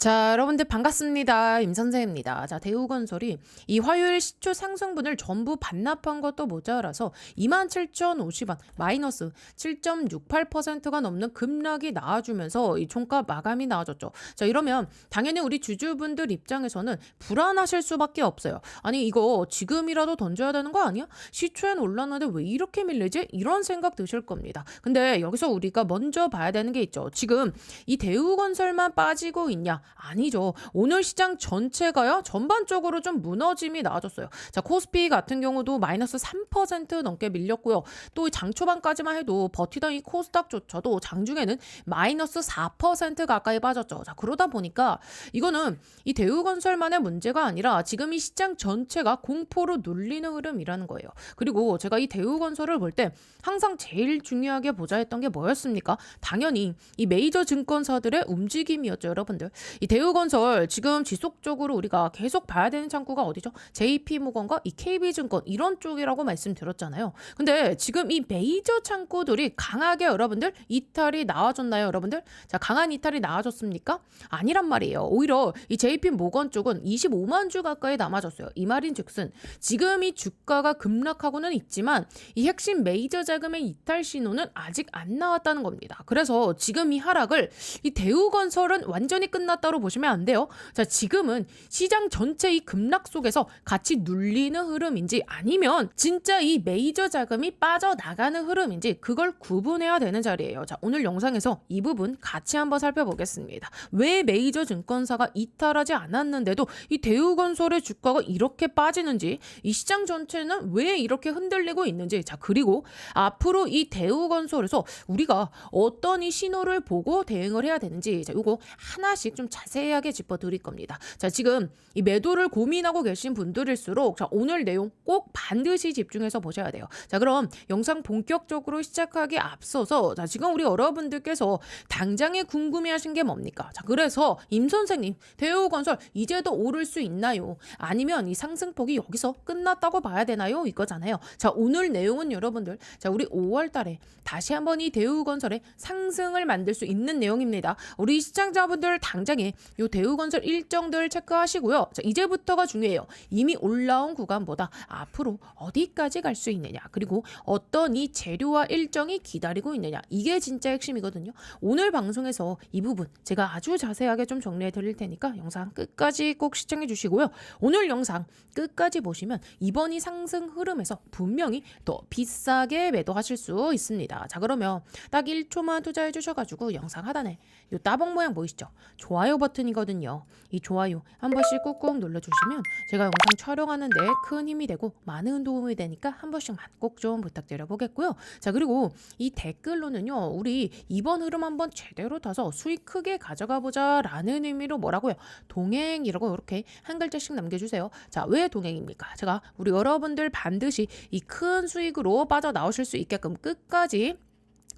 자, 여러분들 반갑습니다. 임선생입니다. 자, 대우건설이 이 화요일 시초 상승분을 전부 반납한 것도 모자라서 27,050원 마이너스 7.68%가 넘는 급락이 나와주면서 이 종가 마감이 나와졌죠. 자, 이러면 당연히 우리 주주분들 입장에서는 불안하실 수밖에 없어요. 아니, 이거 지금이라도 던져야 되는 거 아니야? 시초엔 올랐는데 왜 이렇게 밀리지? 이런 생각 드실 겁니다. 근데 여기서 우리가 먼저 봐야 되는 게 있죠. 지금 이 대우건설만 빠지고 있냐? 아니죠. 오늘 시장 전체가요, 전반적으로 좀 무너짐이 나와줬어요. 자, 코스피 같은 경우도 마이너스 3% 넘게 밀렸고요. 또 장 초반까지만 해도 버티던 이 코스닥조차도 장중에는 마이너스 4% 가까이 빠졌죠. 자, 그러다 보니까 이거는 이 대우건설만의 문제가 아니라 지금 이 시장 전체가 공포로 눌리는 흐름이라는 거예요. 그리고 제가 이 대우건설을 볼 때 항상 제일 중요하게 보자 했던 게 뭐였습니까? 당연히 이 메이저 증권사들의 움직임이었죠, 여러분들. 이 대우건설 지금 지속적으로 우리가 계속 봐야 되는 창구가 어디죠? JP모건과 이 KB증권 이런 쪽이라고 말씀드렸잖아요. 근데 지금 이 메이저 창구들이 강하게 여러분들 이탈이 나와줬나요, 여러분들? 자, 강한 이탈이 나와줬습니까? 아니란 말이에요. 오히려 이 JP모건 쪽은 25만 주 가까이 남아졌어요. 이 말인즉슨 지금 이 주가가 급락하고는 있지만 이 핵심 메이저 자금의 이탈 신호는 아직 안 나왔다는 겁니다. 그래서 지금 이 하락을 이 대우건설은 완전히 끝났다로 보시면 안 돼요. 자, 지금은 시장 전체 이 급락 속에서 같이 눌리는 흐름인지 아니면 진짜 이 메이저 자금이 빠져나가는 흐름인지 그걸 구분해야 되는 자리예요. 자, 오늘 영상에서 이 부분 같이 한번 살펴보겠습니다. 왜 메이저 증권사가 이탈하지 않았는데도 이 대우건설의 주가가 이렇게 빠지는지, 이 시장 전체는 왜 이렇게 흔들리고 있는지, 자, 그리고 앞으로 이 대우건설에서 우리가 어떤 이 신호를 보고 대응을 해야 되는지, 자, 요거 하나씩 좀 자세하게 짚어드릴 겁니다. 자, 지금 이 매도를 고민하고 계신 분들일수록 자, 오늘 내용 꼭 반드시 집중해서 보셔야 돼요. 자, 그럼 영상 본격적으로 시작하기 앞서서 자, 지금 우리 여러분들께서 당장에 궁금해하신 게 뭡니까? 자, 그래서 임 선생님, 대우건설 이제 더 오를 수 있나요? 아니면 이 상승폭이 여기서 끝났다고 봐야 되나요? 이거잖아요. 자, 오늘 내용은 여러분들, 자, 우리 5월 달에 다시 한번 이 대우건설의 상승을 만들 수 있는 내용입니다. 우리 시청자분들 당장에 요 대우건설 일정들 체크하시고요. 자, 이제부터가 중요해요. 이미 올라온 구간보다 앞으로 어디까지 갈 수 있느냐, 그리고 어떤 이 재료와 일정이 기다리고 있느냐, 이게 진짜 핵심이거든요. 오늘 방송에서 이 부분 제가 아주 자세하게 좀 정리해 드릴 테니까 영상 끝까지 꼭 시청해 주시고요. 오늘 영상 끝까지 보시면 이번 이 상승 흐름에서 분명히 더 비싸게 매도하실 수 있습니다. 자, 그러면 딱 1초만 투자해 주셔가지고 영상 하단에 요 따봉 모양 보이시죠? 좋아요 버튼이거든요. 이 좋아요 한 번씩 꾹꾹 눌러주시면 제가 영상 촬영하는데 큰 힘이 되고 많은 도움이 되니까 한 번씩만 꼭 좀 부탁드려 보겠고요. 자, 그리고 이 댓글로는요, 우리 이번 흐름 한번 제대로 타서 수익 크게 가져가 보자 라는 의미로 뭐라고요? 동행이라고 이렇게 한 글자씩 남겨주세요. 자, 왜 동행입니까? 제가 우리 여러분들 반드시 이 큰 수익으로 빠져나오실 수 있게끔 끝까지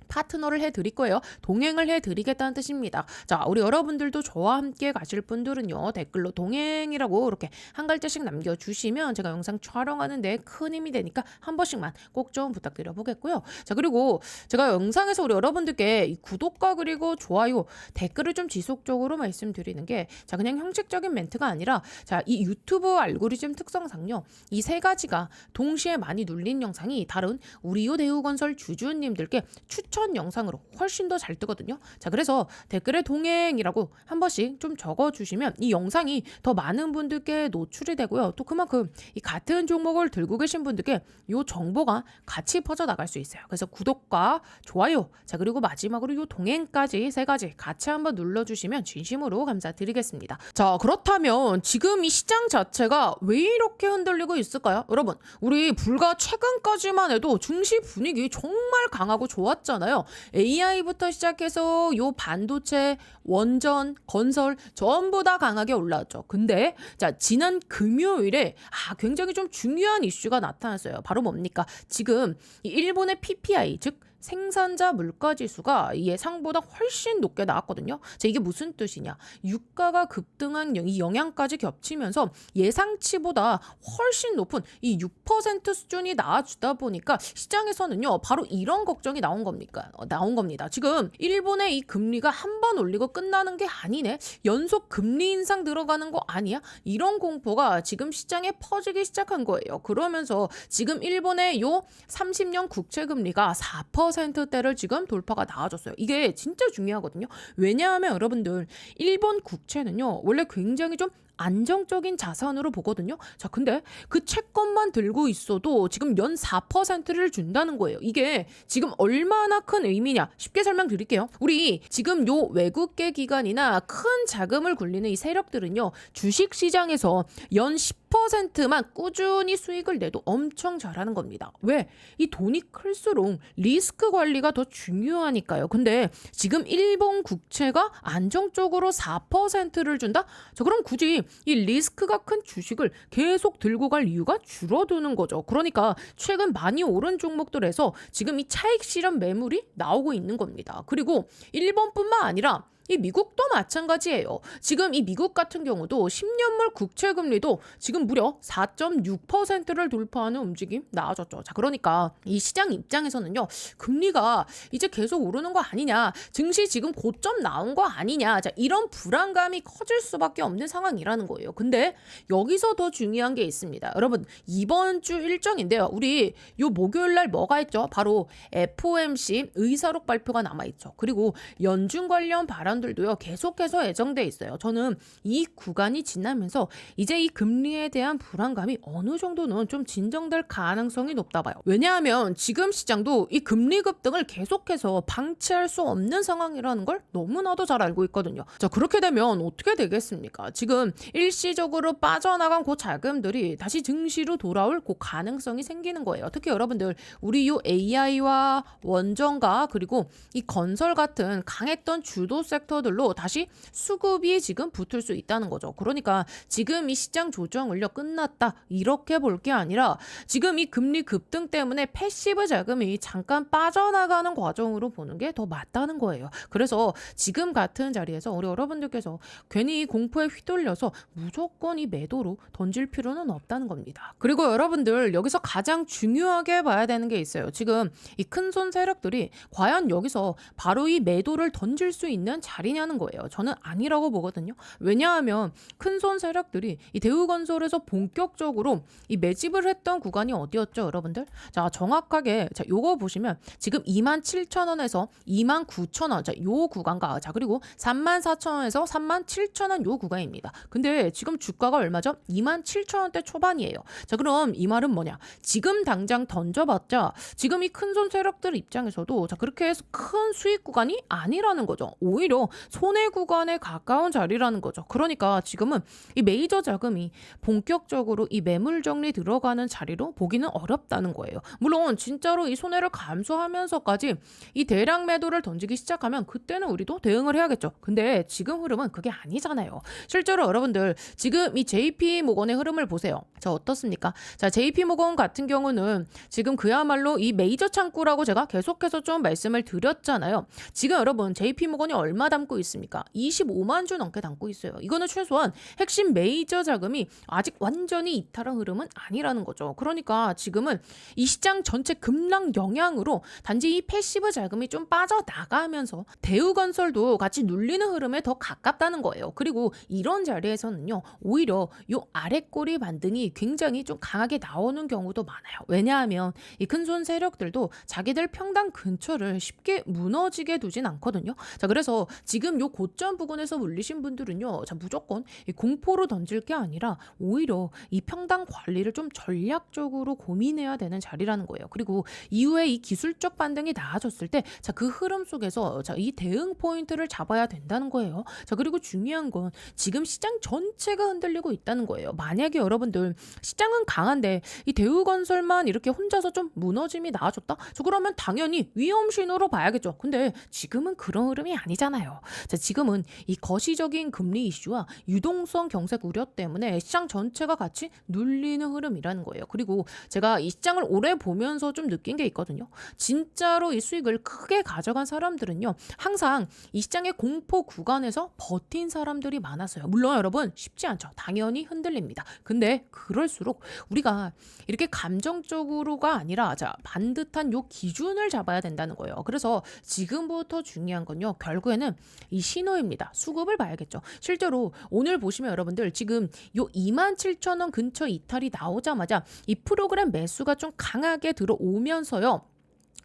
파트너를 해드릴 거예요. 동행을 해드리겠다는 뜻입니다. 자, 우리 여러분들도 저와 함께 가실 분들은요, 댓글로 동행이라고 이렇게 한 글자씩 남겨주시면 제가 영상 촬영하는데 큰 힘이 되니까 한 번씩만 꼭 좀 부탁드려 보겠고요. 자, 그리고 제가 영상에서 우리 여러분들께 이 구독과 그리고 좋아요, 댓글을 좀 지속적으로 말씀드리는 게, 자, 그냥 형식적인 멘트가 아니라, 자, 이 유튜브 알고리즘 특성상요, 이 세 가지가 동시에 많이 눌린 영상이 다른 우리 요 대우건설 주주님들께 추천 영상으로 훨씬 더 잘 뜨거든요. 자, 그래서 댓글에 동행이라고 한 번씩 좀 적어주시면 이 영상이 더 많은 분들께 노출이 되고요. 또 그만큼 이 같은 종목을 들고 계신 분들께 이 정보가 같이 퍼져나갈 수 있어요. 그래서 구독과 좋아요, 자, 그리고 마지막으로 이 동행까지 세 가지 같이 한번 눌러주시면 진심으로 감사드리겠습니다. 자, 그렇다면 지금 이 시장 자체가 왜 이렇게 흔들리고 있을까요? 여러분, 우리 불과 최근까지만 해도 증시 분위기 정말 강하고 좋았잖아요. AI부터 시작해서 요 반도체, 원전, 건설 전부 다 강하게 올라왔죠. 근데 자, 지난 금요일에 굉장히 좀 중요한 이슈가 나타났어요. 바로 뭡니까? 지금 이 일본의 PPI, 즉 생산자 물가지수가 예상보다 훨씬 높게 나왔거든요. 자, 이게 무슨 뜻이냐? 유가가 급등한 이 영향까지 겹치면서 예상치보다 훨씬 높은 이 6% 수준이 나와주다 보니까 시장에서는요, 바로 이런 걱정이 나온 겁니다. 지금 일본의 이 금리가 한 번 번 올리고 끝나는 게 아니네. 연속 금리 인상 들어가는 거 아니야? 이런 공포가 지금 시장에 퍼지기 시작한 거예요. 그러면서 지금 일본의 요 30년 국채 금리가 4%대를 지금 돌파가 나와줬어요. 이게 진짜 중요하거든요. 왜냐하면 여러분들 일본 국채는요. 원래 굉장히 좀 안정적인 자산으로 보거든요. 자, 근데 그 채권만 들고 있어도 지금 연 4%를 준다는 거예요. 이게 지금 얼마나 큰 의미냐? 쉽게 설명드릴게요. 우리 지금 요 외국계 기관이나 큰 자금을 굴리는 이 세력들은요. 주식 시장에서 연 10%만 꾸준히 수익을 내도 엄청 잘하는 겁니다. 왜? 이 돈이 클수록 리스크 관리가 더 중요하니까요. 근데 지금 일본 국채가 안정적으로 4%를 준다? 자, 그럼 굳이 이 리스크가 큰 주식을 계속 들고 갈 이유가 줄어드는 거죠. 그러니까 최근 많이 오른 종목들에서 지금 이 차익 실현 매물이 나오고 있는 겁니다. 그리고 일본뿐만 아니라 이 미국도 마찬가지예요. 지금 이 미국 같은 경우도 10년물 국채 금리도 지금 무려 4.6%를 돌파하는 움직임 나와줬죠. 자, 그러니까 이 시장 입장에서는요. 금리가 이제 계속 오르는 거 아니냐. 증시 지금 고점 나온 거 아니냐. 자, 이런 불안감이 커질 수밖에 없는 상황이라는 거예요. 근데 여기서 더 중요한 게 있습니다. 여러분, 이번 주 일정인데요. 우리 요 목요일 날 뭐가 있죠? 바로 FOMC 의사록 발표가 남아있죠. 그리고 연준 관련 발언들도요. 계속해서 예정돼 있어요. 저는 이 구간이 지나면서 이제 이 금리에 대한 불안감이 어느 정도는 좀 진정될 가능성이 높다 봐요. 왜냐하면 지금 시장도 이 금리 급등을 계속해서 방치할 수 없는 상황이라는 걸 너무나도 잘 알고 있거든요. 자, 그렇게 되면 어떻게 되겠습니까? 지금 일시적으로 빠져나간 그 자금들이 다시 증시로 돌아올 그 가능성이 생기는 거예요. 특히 여러분들 우리 요 AI와 원전과 그리고 이 건설 같은 강했던 주도 섹터들로 다시 수급이 지금 붙을 수 있다는 거죠. 그러니까 지금 이 시장 조정 올려 끝났다 이렇게 볼 게 아니라 지금 이 금리 급등 때문에 패시브 자금이 잠깐 빠져나가는 과정으로 보는 게 더 맞다는 거예요. 그래서 지금 같은 자리에서 우리 여러분들께서 괜히 공포에 휘둘려서 무조건 이 매도로 던질 필요는 없다는 겁니다. 그리고 여러분들 여기서 가장 중요하게 봐야 되는 게 있어요. 지금 이 큰손 세력들이 과연 여기서 바로 이 매도를 던질 수 있는 자리냐는 거예요. 저는 아니라고 보거든요. 왜냐하면 큰손 세력들이 이 대우건설에서 본격적으로 이 매집을 했던 구간이 어디였죠, 여러분들? 자, 정확하게 자, 요거 보시면 지금 27,000원에서 29,000원. 자, 요 구간과 자, 그리고 34,000원에서 37,000원 요 구간입니다. 근데 지금 주가가 얼마죠? 27,000원대 초반이에요. 자, 그럼 이 말은 뭐냐? 지금 당장 던져봤자 지금 이 큰손 세력들 입장에서도 자, 그렇게 해서 큰 수익 구간이 아니라는 거죠. 오히려 손해 구간에 가까운 자리라는 거죠. 그러니까 지금은 이 메이저 자금이 본격적으로 이 매물 정리 들어가는 자리로 보기는 어렵다는 거예요. 물론 진짜로 이 손해를 감수하면서까지 이 대량 매도를 던지기 시작하면 그때는 우리도 대응을 해야겠죠. 근데 지금 흐름은 그게 아니잖아요. 실제로 여러분들 지금 이 JP모건의 흐름을 보세요. 자, 어떻습니까? 자, JP모건 같은 경우는 지금 그야말로 이 메이저 창구라고 제가 계속해서 좀 말씀을 드렸잖아요. 지금 여러분 JP모건이 얼마 담고 있습니까? 25만 주 넘게 담고 있어요. 이거는 최소한 핵심 메이저 자금이 아직 완전히 이탈한 흐름은 아니라는 거죠. 그러니까 지금은 이 시장 전체 급락 영향으로 단지 이 패시브 자금이 좀 빠져나가면서 대우건설도 같이 눌리는 흐름에 더 가깝다는 거예요. 그리고 이런 자리에서는요. 오히려 이 아랫꼬리 반등이 굉장히 좀 강하게 나오는 경우도 많아요. 왜냐하면 이 큰손 세력들도 자기들 평당 근처를 쉽게 무너지게 두진 않거든요. 자, 그래서 지금 요 고점 부근에서 물리신 분들은요. 자, 무조건 이 공포로 던질 게 아니라 오히려 이 평당 관리를 좀 전략적으로 고민해야 되는 자리라는 거예요. 그리고 이후에 이 기술적 반등이 나아졌을 때 자, 그 흐름 속에서 자, 이 대응 포인트를 잡아야 된다는 거예요. 자, 그리고 중요한 건 지금 시장 전체가 흔들리고 있다는 거예요. 만약에 여러분들 시장은 강한데 이 대우건설만 이렇게 혼자서 좀 무너짐이 나아졌다? 저 그러면 당연히 위험 신호로 봐야겠죠. 근데 지금은 그런 흐름이 아니잖아요. 자, 지금은 이 거시적인 금리 이슈와 유동성 경색 우려 때문에 시장 전체가 같이 눌리는 흐름이라는 거예요. 그리고 제가 이 시장을 오래 보면서 좀 느낀 게 있거든요. 진짜로 이 수익을 크게 가져간 사람들은요. 항상 이 시장의 공포 구간에서 버틴 사람들이 많았어요. 물론 여러분 쉽지 않죠. 당연히 흔들립니다. 근데 그럴수록 우리가 이렇게 감정적으로가 아니라 자, 반듯한 요 기준을 잡아야 된다는 거예요. 그래서 지금부터 중요한 건요. 결국에는 뭐냐면 이 신호입니다. 수급을 봐야겠죠. 실제로 오늘 보시면 여러분들 지금 요 27,000원 근처 이탈이 나오자마자 이 프로그램 매수가 좀 강하게 들어오면서요.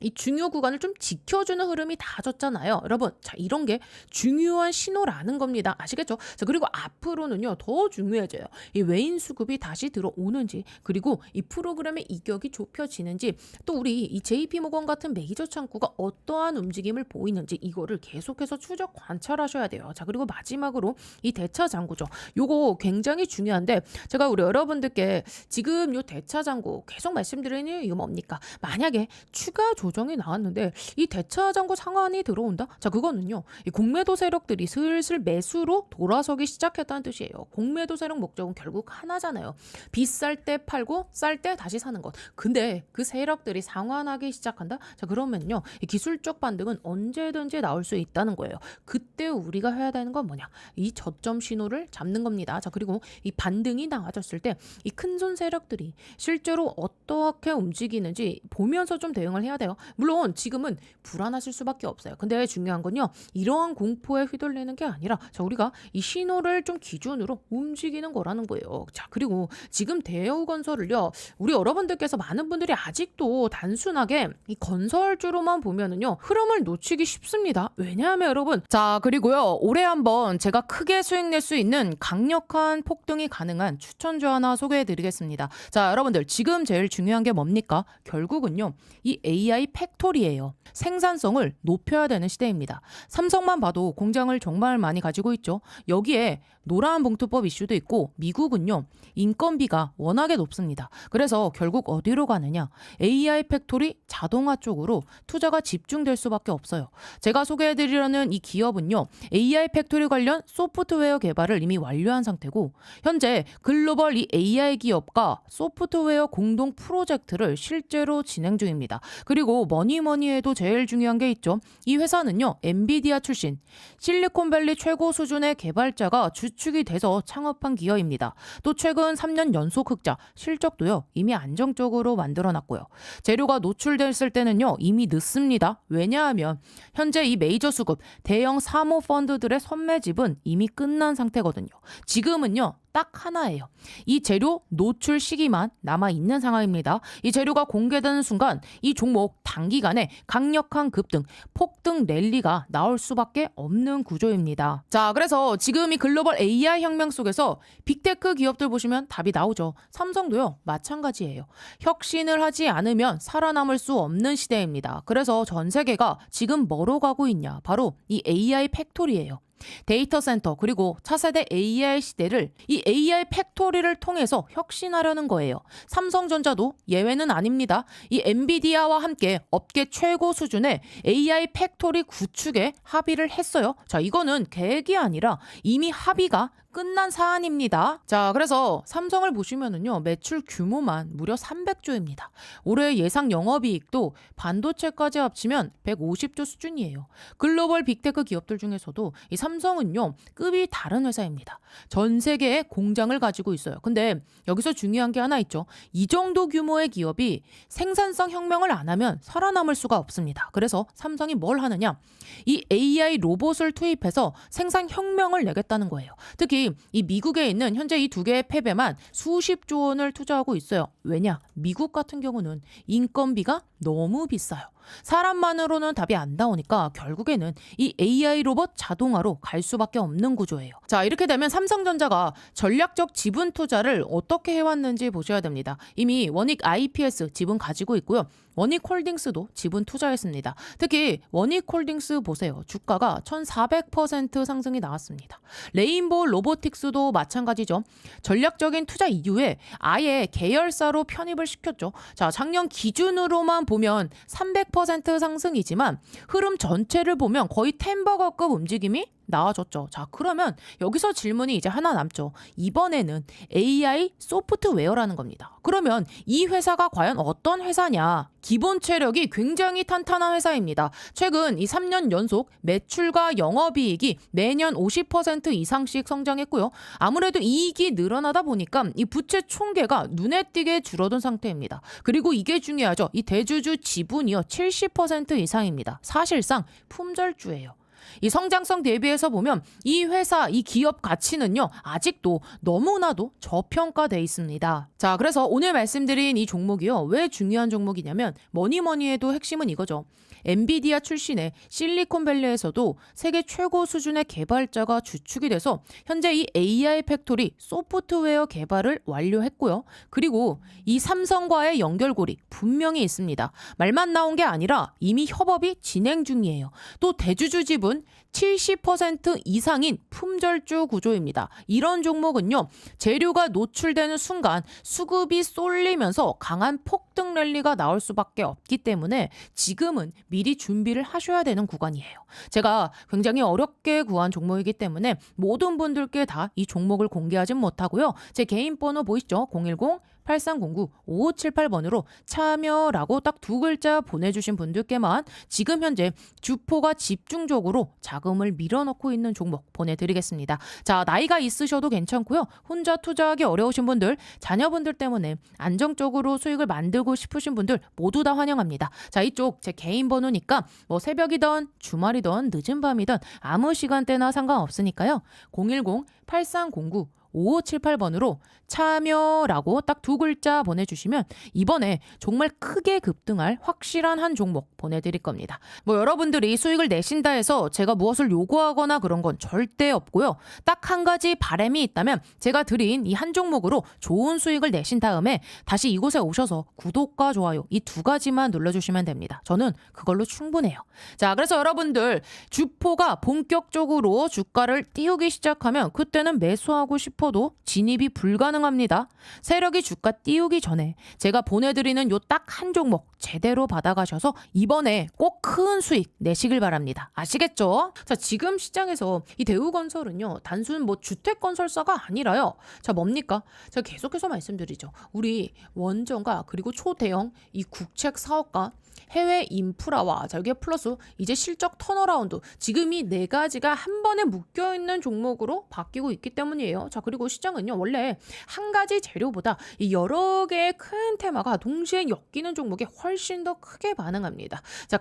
이 중요 구간을 좀 지켜주는 흐름이 다졌잖아요. 여러분, 자, 이런 게 중요한 신호라는 겁니다. 아시겠죠? 자, 그리고 앞으로는요, 더 중요해져요. 이 외인 수급이 다시 들어오는지, 그리고 이 프로그램의 이격이 좁혀지는지, 또 우리 이 JP모건 같은 메이저 창구가 어떠한 움직임을 보이는지, 이거를 계속해서 추적 관찰하셔야 돼요. 자, 그리고 마지막으로 이 대차 잔고죠. 요거 굉장히 중요한데, 제가 우리 여러분들께 지금 요 대차 잔고 계속 말씀드리는 이유 뭡니까? 만약에 추가 조정이 나왔는데 이 대차 잔고 상한이 들어온다? 자, 그거는요. 이 공매도 세력들이 슬슬 매수로 돌아서기 시작했다는 뜻이에요. 공매도 세력 목적은 결국 하나잖아요. 비쌀 때 팔고 쌀 때 다시 사는 것. 근데 그 세력들이 상환하기 시작한다? 자, 그러면요. 이 기술적 반등은 언제든지 나올 수 있다는 거예요. 그때 우리가 해야 되는 건 뭐냐? 이 저점 신호를 잡는 겁니다. 자, 그리고 이 반등이 나와졌을 때 이 큰손 세력들이 실제로 어떻게 움직이는지 보면서 좀 대응을 해야 돼요. 물론 지금은 불안하실 수밖에 없어요. 근데 중요한 건요. 이러한 공포에 휘둘리는 게 아니라 자, 우리가 이 신호를 좀 기준으로 움직이는 거라는 거예요. 자, 그리고 지금 대우건설을요. 우리 여러분들께서 많은 분들이 아직도 단순하게 이 건설주로만 보면은요. 흐름을 놓치기 쉽습니다. 왜냐하면 여러분, 자, 그리고요. 올해 한번 제가 크게 수익 낼 수 있는 강력한 폭등이 가능한 추천주 하나 소개해 드리겠습니다. 자, 여러분들 지금 제일 중요한 게 뭡니까? 결국은요. 이 AI 팩토리예요. 생산성을 높여야 되는 시대입니다. 삼성만 봐도 공장을 정말 많이 가지고 있죠. 여기에 노란 봉투법 이슈도 있고 미국은요. 인건비가 워낙에 높습니다. 그래서 결국 어디로 가느냐? AI 팩토리 자동화 쪽으로 투자가 집중될 수밖에 없어요. 제가 소개해드리려는 이 기업은요. AI 팩토리 관련 소프트웨어 개발을 이미 완료한 상태고 현재 글로벌 이 AI 기업과 소프트웨어 공동 프로젝트를 실제로 진행 중입니다. 그리고 뭐니 해도 제일 중요한 게 있죠. 이 회사는요. 엔비디아 출신 실리콘밸리 최고 수준의 개발자가 주축이 돼서 창업한 기업입니다. 또 최근 3년 연속 흑자, 실적도요. 이미 안정적으로 만들어놨고요. 재료가 노출됐을 때는요. 이미 늦습니다. 왜냐하면 현재 이 메이저 수급, 대형 사모펀드들의 선매집은 이미 끝난 상태거든요. 지금은요. 딱 하나예요. 이 재료 노출 시기만 남아있는 상황입니다. 이 재료가 공개되는 순간 이 종목 단기간에 강력한 급등, 폭등 랠리가 나올 수밖에 없는 구조입니다. 자, 그래서 지금 이 글로벌 AI 혁명 속에서 빅테크 기업들 보시면 답이 나오죠. 삼성도요. 마찬가지예요. 혁신을 하지 않으면 살아남을 수 없는 시대입니다. 그래서 전 세계가 지금 뭐로 가고 있냐? 바로 이 AI 팩토리예요. 데이터 센터 그리고 차세대 AI 시대를 이 AI 팩토리를 통해서 혁신하려는 거예요. 삼성전자도 예외는 아닙니다. 이 엔비디아와 함께 업계 최고 수준의 AI 팩토리 구축에 합의를 했어요. 자, 이거는 계획이 아니라 이미 합의가 끝난 사안입니다. 자, 그래서 삼성을 보시면은요, 매출 규모만 무려 300조입니다. 올해 예상 영업이익도 반도체까지 합치면 150조 수준이에요. 글로벌 빅테크 기업들 중에서도 이 삼성은요, 급이 다른 회사입니다. 전 세계에 공장을 가지고 있어요. 근데 여기서 중요한 게 하나 있죠. 이 정도 규모의 기업이 생산성 혁명을 안 하면 살아남을 수가 없습니다. 그래서 삼성이 뭘 하느냐? 이 AI 로봇을 투입해서 생산 혁명을 내겠다는 거예요. 특히 이 미국에 있는 현재 이 두 개의 팹에만 수십조 원을 투자하고 있어요. 왜냐? 미국 같은 경우는 인건비가 너무 비싸요. 사람만으로는 답이 안 나오니까 결국에는 이 AI 로봇 자동화로 갈 수밖에 없는 구조예요. 자, 이렇게 되면 삼성전자가 전략적 지분 투자를 어떻게 해왔는지 보셔야 됩니다. 이미 원익 IPS 지분 가지고 있고요. 원익홀딩스도 지분 투자했습니다. 특히 원익홀딩스 보세요. 주가가 1400% 상승이 나왔습니다. 레인보우 로보틱스도 마찬가지죠. 전략적인 투자 이후에 아예 계열사로 편입을 시켰죠. 자, 작년 기준으로만 보면 300% 상승이지만 흐름 전체를 보면 거의 템버거급 움직임이 나와줬죠. 자, 그러면 여기서 질문이 이제 하나 남죠. 이번에는 AI 소프트웨어라는 겁니다. 그러면 이 회사가 과연 어떤 회사냐? 기본 체력이 굉장히 탄탄한 회사입니다. 최근 이 3년 연속 매출과 영업이익이 매년 50% 이상씩 성장했고요. 아무래도 이익이 늘어나다 보니까 이 부채 총계가 눈에 띄게 줄어든 상태입니다. 그리고 이게 중요하죠. 이 대주주 지분이요 70% 이상입니다. 사실상 품절주예요. 이 성장성 대비해서 보면 이 회사, 이 기업 가치는요, 아직도 너무나도 저평가돼 있습니다. 자, 그래서 오늘 말씀드린 이 종목이요, 왜 중요한 종목이냐면 뭐니 해도 핵심은 이거죠. 엔비디아 출신의 실리콘밸리에서도 세계 최고 수준의 개발자가 주축이 돼서 현재 이 AI 팩토리 소프트웨어 개발을 완료했고요. 그리고 이 삼성과의 연결고리 분명히 있습니다. 말만 나온 게 아니라 이미 협업이 진행 중이에요. 또 대주주 지분 70% 이상인 품절주 구조입니다. 이런 종목은요, 재료가 노출되는 순간 수급이 쏠리면서 강한 폭등 랠리가 나올 수밖에 없기 때문에 지금은 미리 준비를 하셔야 되는 구간이에요. 제가 굉장히 어렵게 구한 종목이기 때문에 모든 분들께 다 이 종목을 공개하진 못하고요. 제 개인 번호 보이시죠? 010-8309-5578번으로 참여라고 딱 두 글자 보내주신 분들께만 지금 현재 주포가 집중적으로 자금을 밀어넣고 있는 종목 보내드리겠습니다. 자, 나이가 있으셔도 괜찮고요. 혼자 투자하기 어려우신 분들, 자녀분들 때문에 안정적으로 수익을 만들고 싶으신 분들 모두 다 환영합니다. 자, 이쪽 제 개인 번호니까 뭐 새벽이든 주말이든 늦은 밤이든 아무 시간대나 상관없으니까요. 010-8309-5578번으로 참여라고 딱 두 글자 보내주시면 이번에 정말 크게 급등할 확실한 한 종목 보내드릴 겁니다. 뭐 여러분들이 수익을 내신다 해서 제가 무엇을 요구하거나 그런 건 절대 없고요. 딱 한 가지 바람이 있다면 제가 드린 이 한 종목으로 좋은 수익을 내신 다음에 다시 이곳에 오셔서 구독과 좋아요 이 두 가지만 눌러주시면 됩니다. 저는 그걸로 충분해요. 자, 그래서 여러분들 주포가 본격적으로 주가를 띄우기 시작하면 그때는 매수하고 싶어도 진입이 불가능합니다. 세력이 주가 띄우기 전에 제가 보내드리는 요 딱 한 종목 제대로 받아가셔서 이번에 꼭 큰 수익 내시길 바랍니다. 아시겠죠? 자, 지금 시장에서 이 대우건설은요, 단순 뭐 주택건설사가 아니라요. 자, 뭡니까? 제가 계속해서 말씀드리죠. 우리 원전과 그리고 초대형 이 국책 사업가, 해외 인프라와 자, 여기에 플러스 이제 실적 턴어라운드, 지금 이 네 가지가 한 번에 묶여있는 종목으로 바뀌고 있기 때문이에요. 자, 그리고 시장은요, 원래 한 가지 재료보다 이 여러 개의 큰 테마가 동시에 엮이는 종목이 훨씬 더 크게 반응합니다. 자,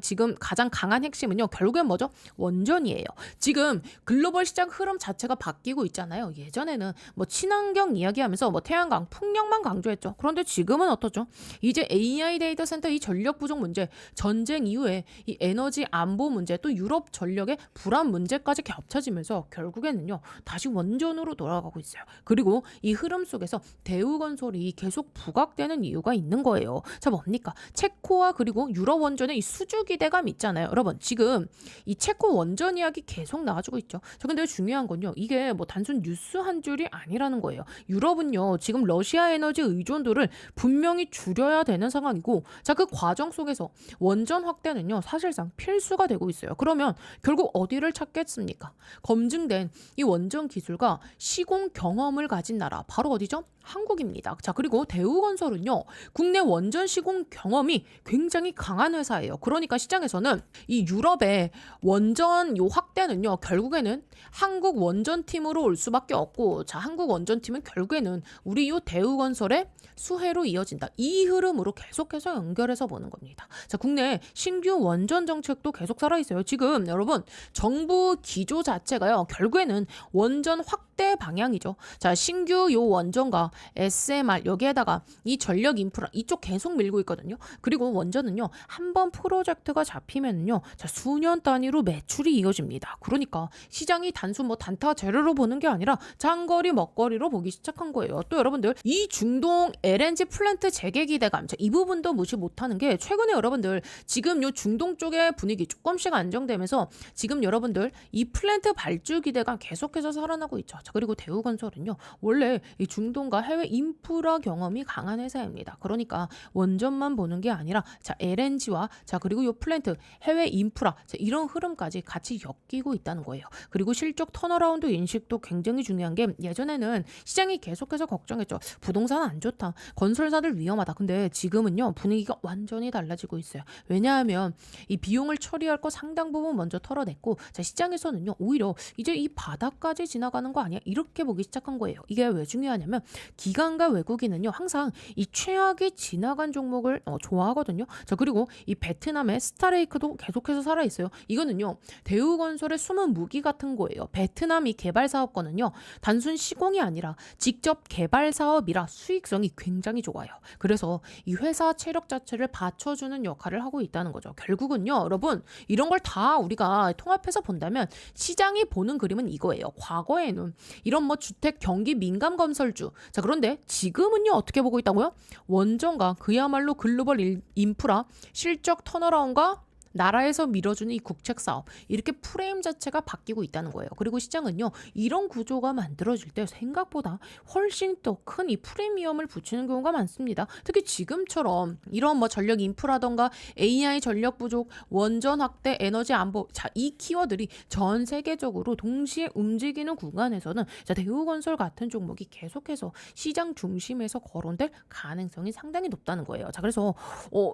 지금 가장 강한 핵심은요, 결국엔 뭐죠? 원전이에요. 지금 글로벌 시장 흐름 자체가 바뀌고 있잖아요. 예전에는 뭐 친환경 이야기하면서 뭐 태양광, 풍력만 강조했죠. 그런데 지금은 어떻죠? 이제 AI 데이터 센터 이 전력 부족 문제, 전쟁 이후에 이 에너지 안보 문제, 또 유럽 전력의 불안 문제까지 겹쳐지면서 결국에는요, 다시 원전으로 돌아가고 있어요. 그리고 이 흐름 속에서 대우건설이 계속 부각되는 이유가 있는 거예요. 자, 뭡니까? 체코와 그리고 유럽 원전의 이 수주 기대감 있잖아요. 여러분, 지금 이 체코 원전 이야기 계속 나와주고 있죠. 자, 근데 중요한 건요, 이게 뭐 단순 뉴스 한 줄이 아니라는 거예요. 유럽은요, 지금 러시아 에너지 의존도를 분명히 줄여야 되는 상황이고, 자, 그 과정 속에서 원전 확대는요, 사실상 필수가 되고 있어요. 그러면 결국 어디를 찾겠습니까? 검증된 이 원전 기술과 시공 경험을 가진 나라, 바로 어디죠? 한국입니다. 자, 그리고 대우건설은요, 국내 원전 시공 경험이 굉장히 강한 회사예요. 그러니까 시장에서는 이 유럽의 원전 요 확대는요, 결국에는 한국 원전팀으로 올 수밖에 없고, 자, 한국 원전팀은 결국에는 우리 요 대우건설의 수혜로 이어진다. 이 흐름으로 계속해서 연결해서 보는 겁니다. 자, 국내 신규 원전 정책도 계속 살아있어요. 지금 여러분, 정부 기조 자체가요, 결국에는 원전 확대 방향이죠. 자, 신규 요 원전과 SMR 여기에다가 이 전력 인프라 이쪽 계속 밀고 있거든요. 그리고 원전은요, 한번 프로젝트가 잡히면요, 자, 수년 단위로 매출이 이어집니다. 그러니까 시장이 단순 뭐 단타 재료로 보는 게 아니라 장거리 먹거리로 보기 시작한 거예요. 또 여러분들, 이 중동 LNG 플랜트 재개 기대감, 자, 이 부분도 무시 못하는 게 최근에 여러분들 지금 요 중동 쪽의 분위기 조금씩 안정되면서 지금 여러분들 이 플랜트 발주 기대감 계속해서 살아나고 있죠. 자, 그리고 대우건설은요, 원래 이 중동과 해외 인프라 경험이 강한 회사입니다. 그러니까 원전만 보는 게 아니라 자, LNG와 자, 그리고 요 플랜트, 해외 인프라, 자, 이런 흐름까지 같이 엮이고 있다는 거예요. 그리고 실적 턴어라운드 인식도 굉장히 중요한 게, 예전에는 시장이 계속해서 걱정했죠. 부동산 안 좋다, 건설사들 위험하다. 근데 지금은요, 분위기가 완전히 달라지고 있어요. 왜냐하면 이 비용을 처리할 거 상당 부분 먼저 털어냈고, 자, 시장에서는요, 오히려 이제 이 바닥까지 지나가는 거 거 아니야? 이렇게 보기 시작한 거예요. 이게 왜 중요하냐면 기관과 외국인은요 항상 이 최악이 지나간 종목을 좋아하거든요. 자 그리고 이 베트남의 스타레이크도 계속해서 살아있어요. 이거는요 대우건설의 숨은 무기 같은 거예요. 베트남 이 개발 사업권은요 단순 시공이 아니라 직접 개발 사업이라 수익성이 굉장히 좋아요. 그래서 이 회사 체력 자체를 받쳐주는 역할을 하고 있다는 거죠. 결국은요 여러분 이런 걸 다 우리가 통합해서 본다면 시장이 보는 그림은 이거예요. 과거에는 이런 뭐 주택 경기 민감 건설주. 자 그런데 지금은요 어떻게 보고 있다고요? 원전과 그야말로 글로벌 인프라 실적 턴어라운과 나라에서 밀어주는 이 국책 사업 이렇게 프레임 자체가 바뀌고 있다는 거예요. 그리고 시장은요 이런 구조가 만들어질 때 생각보다 훨씬 더 큰 이 프리미엄을 붙이는 경우가 많습니다. 특히 지금처럼 이런 뭐 전력 인프라던가 AI 전력 부족, 원전 확대, 에너지 안보 이 키워드들이 전 세계적으로 동시에 움직이는 구간에서는 대우건설 같은 종목이 계속해서 시장 중심에서 거론될 가능성이 상당히 높다는 거예요. 자 그래서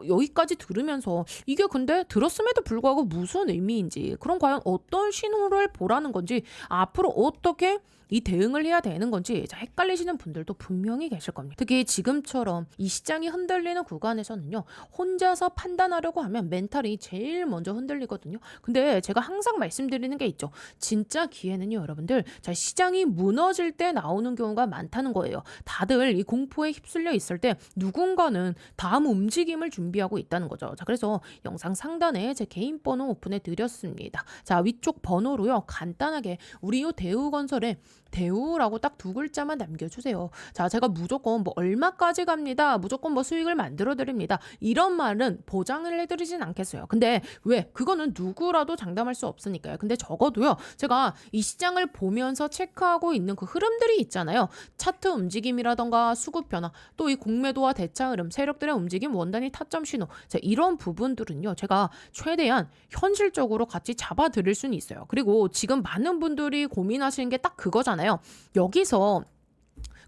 여기까지 들으면서 이게 근데 들었음에도 불구하고 무슨 의미인지 그럼 과연 어떤 신호를 보라는 건지 앞으로 어떻게 이 대응을 해야 되는 건지 헷갈리시는 분들도 분명히 계실 겁니다. 특히 지금처럼 이 시장이 흔들리는 구간에서는요 혼자서 판단하려고 하면 멘탈이 제일 먼저 흔들리거든요. 근데 제가 항상 말씀드리는 게 있죠. 진짜 기회는요 여러분들 시장이 무너질 때 나오는 경우가 많다는 거예요. 다들 이 공포에 휩쓸려 있을 때 누군가는 다음 움직임을 준비하고 있다는 거죠. 자 그래서 영상 상단에 제 개인 번호 오픈해 드렸습니다. 자 위쪽 번호로요 간단하게 우리 요 대우건설에 대우라고 딱 두 글자만 남겨주세요. 자, 제가 무조건 뭐 얼마까지 갑니다. 무조건 뭐 수익을 만들어 드립니다. 이런 말은 보장을 해드리진 않겠어요. 근데 왜? 그거는 누구라도 장담할 수 없으니까요. 근데 적어도요. 제가 이 시장을 보면서 체크하고 있는 그 흐름들이 있잖아요. 차트 움직임이라던가 수급 변화, 또 이 공매도와 대차 흐름, 세력들의 움직임, 원단위 타점 신호. 자, 이런 부분들은요. 제가 최대한 현실적으로 같이 잡아드릴 수는 있어요. 그리고 지금 많은 분들이 고민하시는 게 딱 그거잖아요. 여기서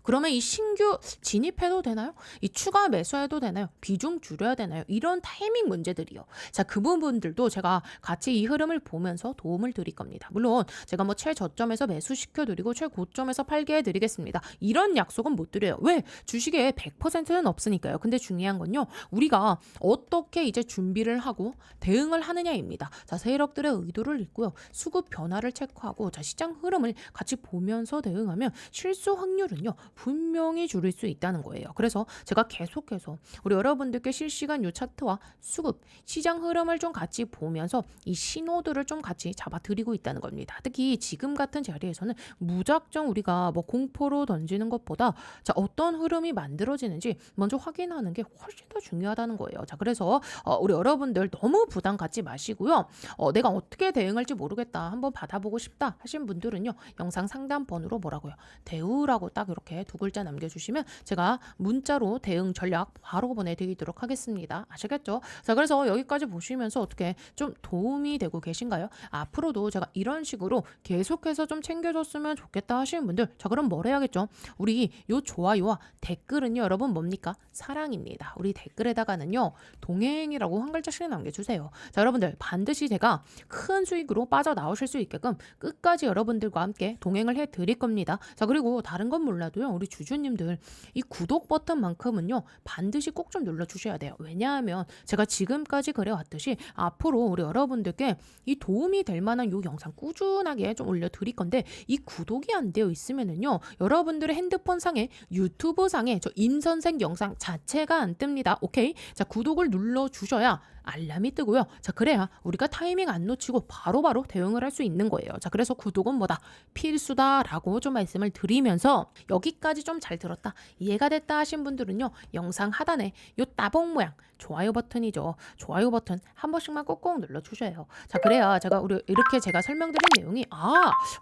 그러면 이 신규 진입해도 되나요? 이 추가 매수해도 되나요? 비중 줄여야 되나요? 이런 타이밍 문제들이요. 자, 그 부분들도 제가 같이 이 흐름을 보면서 도움을 드릴 겁니다. 물론 제가 뭐 최저점에서 매수시켜드리고 최고점에서 팔게 해드리겠습니다. 이런 약속은 못 드려요. 왜? 주식에 100%는 없으니까요. 근데 중요한 건요. 우리가 어떻게 이제 준비를 하고 대응을 하느냐입니다. 자, 세력들의 의도를 읽고요. 수급 변화를 체크하고 자, 시장 흐름을 같이 보면서 대응하면 실수 확률은요. 분명히 줄일 수 있다는 거예요. 그래서 제가 계속해서 우리 여러분들께 실시간 요 차트와 수급, 시장 흐름을 좀 같이 보면서 이 신호들을 좀 같이 잡아드리고 있다는 겁니다. 특히 지금 같은 자리에서는 무작정 우리가 뭐 공포로 던지는 것보다 자, 어떤 흐름이 만들어지는지 먼저 확인하는 게 훨씬 더 중요하다는 거예요. 자, 그래서 우리 여러분들 너무 부담 갖지 마시고요. 내가 어떻게 대응할지 모르겠다. 한번 받아보고 싶다 하신 분들은요. 영상 상단 번호로 뭐라고요? 대우라고 딱 이렇게 두 글자 남겨주시면 제가 문자로 대응 전략 바로 보내드리도록 하겠습니다. 아시겠죠? 자, 그래서 여기까지 보시면서 어떻게 좀 도움이 되고 계신가요? 앞으로도 제가 이런 식으로 계속해서 좀 챙겨줬으면 좋겠다 하시는 분들 자, 그럼 뭘 해야겠죠? 우리 요 좋아요와 댓글은요 여러분 뭡니까? 사랑입니다. 우리 댓글에다가는요 동행이라고 한 글자씩 남겨주세요. 자, 여러분들 반드시 제가 큰 수익으로 빠져나오실 수 있게끔 끝까지 여러분들과 함께 동행을 해드릴 겁니다. 자, 그리고 다른 건 몰라도요 우리 주주님들 이 구독 버튼만큼은요 반드시 꼭 좀 눌러주셔야 돼요. 왜냐하면 제가 지금까지 그래왔듯이 앞으로 우리 여러분들께 이 도움이 될 만한 요 영상 꾸준하게 좀 올려드릴 건데 이 구독이 안 되어 있으면은요 여러분들의 핸드폰 상에 유튜브 상에 저 임선생 영상 자체가 안 뜹니다. 오케이? 자, 구독을 눌러주셔야 알람이 뜨고요. 자, 그래야 우리가 타이밍 안 놓치고 바로바로 대응을 할 수 있는 거예요. 자, 그래서 구독은 뭐다? 필수다라고 좀 말씀을 드리면서 여기까지 좀 잘 들었다, 이해가 됐다 하신 분들은요. 영상 하단에 요 따봉 모양 좋아요 버튼이죠. 좋아요 버튼 한 번씩만 꼭꼭 눌러주셔요. 자, 그래야 제가 이렇게 제가 설명드린 내용이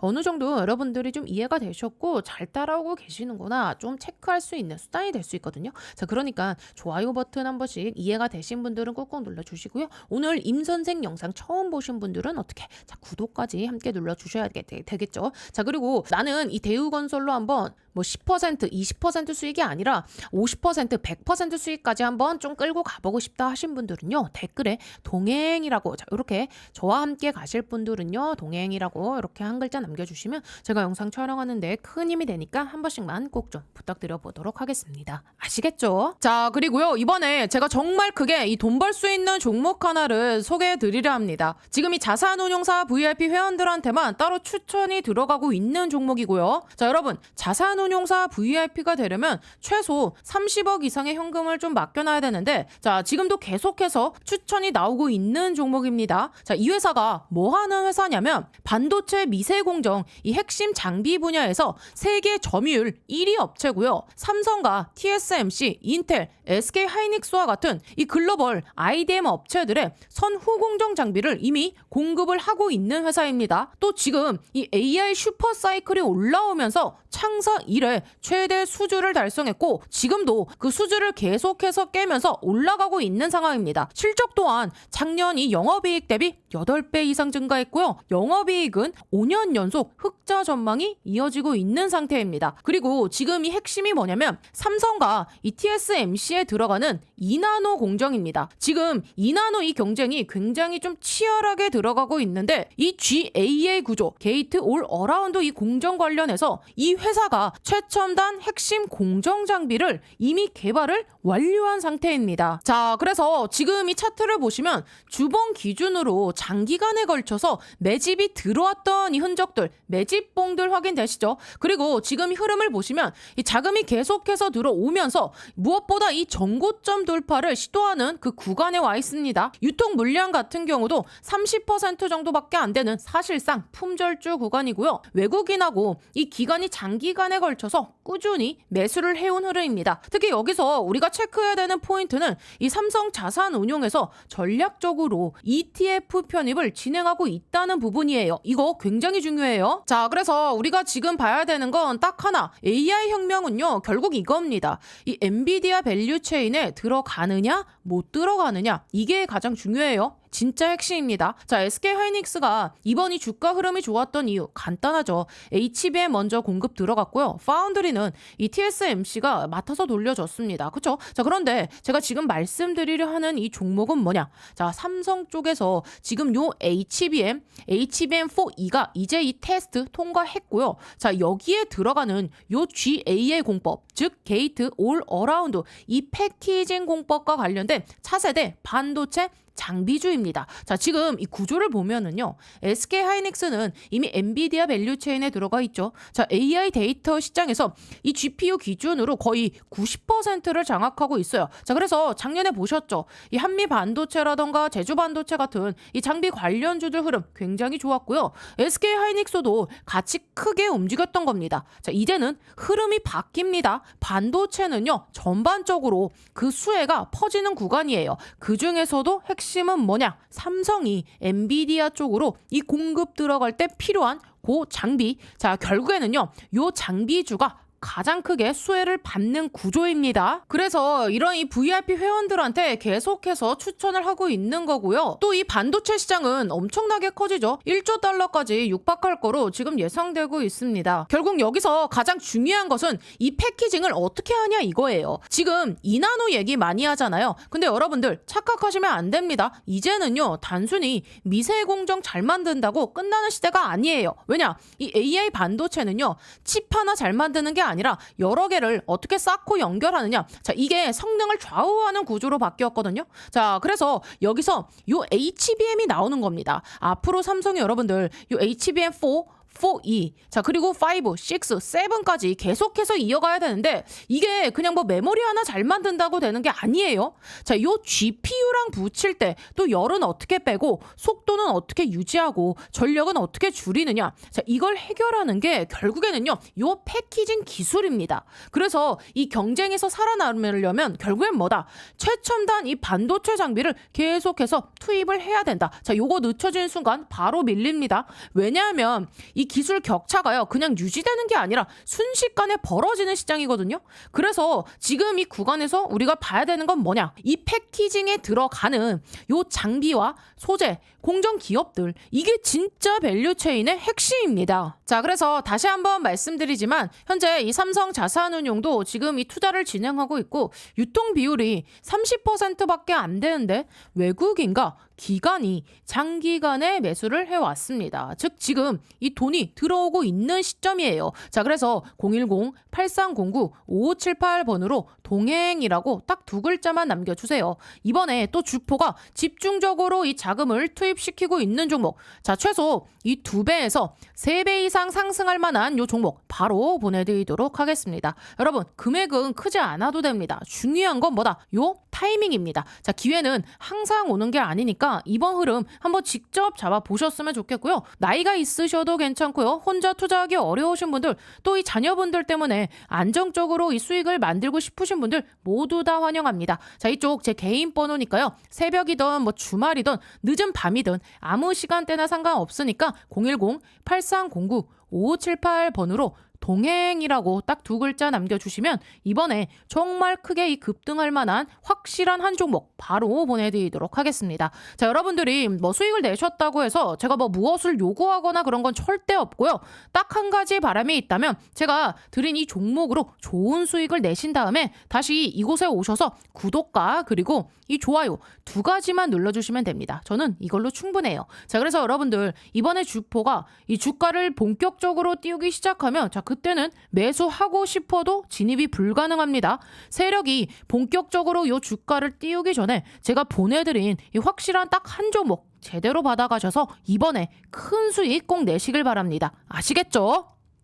어느 정도 여러분들이 좀 이해가 되셨고 잘 따라오고 계시는구나 좀 체크할 수 있는 수단이 될 수 있거든요. 자, 그러니까 좋아요 버튼 한 번씩 이해가 되신 분들은 꼭꼭 눌러주시고요. 오늘 임선생 영상 처음 보신 분들은 어떻게 자, 구독까지 함께 눌러주셔야 되겠죠. 자, 그리고 나는 이 대우건설로 한번 뭐 10%, 20% 수익이 아니라 50%, 100% 수익까지 한번 좀 끌고 가보고 싶다 하신 분들은요. 댓글에 동행이라고, 자, 이렇게 저와 함께 가실 분들은요. 동행이라고 이렇게 한 글자 남겨주시면 제가 영상 촬영하는데 큰 힘이 되니까 한 번씩만 꼭 좀 부탁드려 보도록 하겠습니다. 아시겠죠? 자, 그리고요. 이번에 제가 정말 크게 이 돈 벌 수 있는 종목 하나를 소개해 드리려 합니다. 지금 이 자산운용사 VIP 회원들한테만 따로 추천이 들어가고 있는 종목이고요. 자, 여러분, 자산운용사 VIP가 되려면 최소 30억 이상의 현금을 좀 맡겨놔야 되는데, 자, 지금도 계속해서 추천이 나오고 있는 종목입니다. 자, 이 회사가 뭐 하는 회사냐면 반도체 미세공정 이 핵심 장비 분야에서 세계 점유율 1위 업체고요. 삼성과 TSMC, 인텔, SK 하이닉스와 같은 이 글로벌 IDM 업체들의 선후 공정 장비를 이미 공급을 하고 있는 회사입니다. 또 지금 이 AI 슈퍼 사이클이 올라오면서 창사 이래 최대 수주를 달성했고 지금도 그 수주를 계속해서 깨면서 올라가고 있는 상황입니다. 실적 또한 작년 이 영업이익 대비 8배 이상 증가했고요. 영업이익은 5년 연속 흑자 전망이 이어지고 있는 상태입니다. 그리고 지금 이 핵심이 뭐냐면 삼성과 이 TSMC에 들어가는 2나노 공정입니다. 지금 2나노 이 경쟁이 굉장히 좀 치열하게 들어가고 있는데 이 GAA 구조, 게이트 올 어라운드 이 공정 관련해서 이 회사가 최첨단 핵심 공정 장비를 이미 개발을 완료한 상태입니다. 자, 그래서 지금 이 차트를 보시면 주봉 기준으로 장기간에 걸쳐서 매집이 들어왔던 이 흔적들, 매집봉들 확인되시죠? 그리고 지금 이 흐름을 보시면 이 자금이 계속해서 들어오면서 무엇보다 이 전고점 돌파를 시도하는 그 구간에 와 있습니다. 유통 물량 같은 경우도 30% 정도밖에 안 되는 사실상 품절주 구간이고요. 외국인하고 이 기간이 장기간에 걸쳐서 꾸준히 매수를 해온 흐름입니다. 특히 여기서 우리가 체크해야 되는 포인트는 이 삼성 자산운용에서 전략적으로 ETF 편입을 진행하고 있다는 부분이에요. 이거 굉장히 중요해요. 자, 그래서 우리가 지금 봐야 되는 건 딱 하나. AI 혁명은요, 결국 이겁니다. 이 엔비디아 밸류 체인에 들어가느냐, 못 들어가느냐, 이게 가장 중요해요. 진짜 핵심입니다. 자, SK 하이닉스가 이번 이 주가 흐름이 좋았던 이유 간단하죠. HBM 먼저 공급 들어갔고요. 파운드리는 이 TSMC가 맡아서 돌려줬습니다. 그렇죠? 자, 그런데 제가 지금 말씀드리려 하는 이 종목은 뭐냐? 자, 삼성 쪽에서 지금 요 HBM4E가 이제 이 테스트 통과했고요. 자, 여기에 들어가는 요 GAA 공법, 즉 게이트 올 어라운드 이 패키징 공법과 관련된 차세대 반도체 장비주입니다. 자, 지금 이 구조를 보면은요. SK 하이닉스는 이미 엔비디아 밸류 체인에 들어가 있죠. 자, AI 데이터 시장에서 이 GPU 기준으로 거의 90%를 장악하고 있어요. 자, 그래서 작년에 보셨죠. 이 한미 반도체라던가 제주 반도체 같은 이 장비 관련주들 흐름 굉장히 좋았고요. SK 하이닉스도 같이 크게 움직였던 겁니다. 자, 이제는 흐름이 바뀝니다. 반도체는요. 전반적으로 그 수혜가 퍼지는 구간이에요. 그 중에서도 핵심은 뭐냐? 삼성이 엔비디아 쪽으로 이 공급 들어갈 때 필요한 그 장비. 자, 결국에는요. 요 장비주가 가장 크게 수혜를 받는 구조입니다. 그래서 이런 이 VIP 회원들한테 계속해서 추천을 하고 있는 거고요. 또 이 반도체 시장은 엄청나게 커지죠. 1조 달러까지 육박할 거로 지금 예상되고 있습니다. 결국 여기서 가장 중요한 것은 이 패키징을 어떻게 하냐 이거예요. 지금 2나노 얘기 많이 하잖아요. 근데 여러분들 착각하시면 안 됩니다. 이제는요. 단순히 미세 공정 잘 만든다고 끝나는 시대가 아니에요. 왜냐? 이 AI 반도체는요. 칩 하나 잘 만드는 게 아니라 여러 개를 어떻게 쌓고 연결하느냐. 자, 이게 성능을 좌우하는 구조로 바뀌었거든요. 자, 그래서 여기서 요 HBM이 나오는 겁니다. 앞으로 삼성이 여러분들 요 HBM4 4E, 자, 그리고 5, 6, 7까지 계속해서 이어가야 되는데 이게 그냥 뭐 메모리 하나 잘 만든다고 되는 게 아니에요. 자, 요 GPU랑 붙일 때 또 열은 어떻게 빼고 속도는 어떻게 유지하고 전력은 어떻게 줄이느냐. 자, 이걸 해결하는 게 결국에는요. 요 패키징 기술입니다. 그래서 이 경쟁에서 살아남으려면 결국엔 뭐다? 최첨단 이 반도체 장비를 계속해서 투입을 해야 된다. 자, 요거 늦춰지는 순간 바로 밀립니다. 왜냐하면 이 기술 격차가요, 그냥 유지되는 게 아니라 순식간에 벌어지는 시장이거든요. 그래서 지금 이 구간에서 우리가 봐야 되는 건 뭐냐? 이 패키징에 들어가는 요 장비와 소재, 공정 기업들, 이게 진짜 밸류체인의 핵심입니다. 자, 그래서 다시 한번 말씀드리지만 현재 이 삼성 자산운용도 지금 이 투자를 진행하고 있고 유통 비율이 30%밖에 안 되는데 외국인과 기관이 장기간의 매수를 해왔습니다. 즉 지금 이 돈이 들어오고 있는 시점이에요. 자, 그래서 010-8309-5578번으로 동행이라고 딱 두 글자만 남겨주세요. 이번에 또 주포가 집중적으로 이 자금을 투입시키고 있는 종목, 자 최소 이 2배에서 3배 이상 상승할 만한 요 종목 바로 보내드리도록 하겠습니다. 여러분, 금액은 크지 않아도 됩니다. 중요한 건 뭐다? 요 타이밍입니다. 자, 기회는 항상 오는 게 아니니까 이번 흐름 한번 직접 잡아보셨으면 좋겠고요. 나이가 있으셔도 괜찮고요. 혼자 투자하기 어려우신 분들, 또 이 자녀분들 때문에 안정적으로 이 수익을 만들고 싶으신 분들 모두 다 환영합니다. 자, 이쪽 제 개인 번호니까요. 새벽이든 뭐 주말이든 늦은 밤이든 아무 시간대나 상관없으니까 010-8309-5578번으로 동행이라고 딱 두 글자 남겨주시면 이번에 정말 크게 이 급등할 만한 확실한 한 종목 바로 보내드리도록 하겠습니다. 자, 여러분들이 뭐 수익을 내셨다고 해서 제가 뭐 무엇을 요구하거나 그런 건 절대 없고요. 딱 한 가지 바람이 있다면 제가 드린 이 종목으로 좋은 수익을 내신 다음에 다시 이곳에 오셔서 구독과 그리고 이 좋아요 두 가지만 눌러주시면 됩니다. 저는 이걸로 충분해요. 자, 그래서 여러분들 이번에 주포가 이 주가를 본격적으로 띄우기 시작하면 자, 그때는 매수하고 싶어도 진입이 불가능합니다. 세력이 본격적으로 이 주가를 띄우기 전에 제가 보내드린 이 확실한 딱 한 종목 제대로 받아가셔서 이번에 큰 수익 꼭 내시길 바랍니다. 아시겠죠?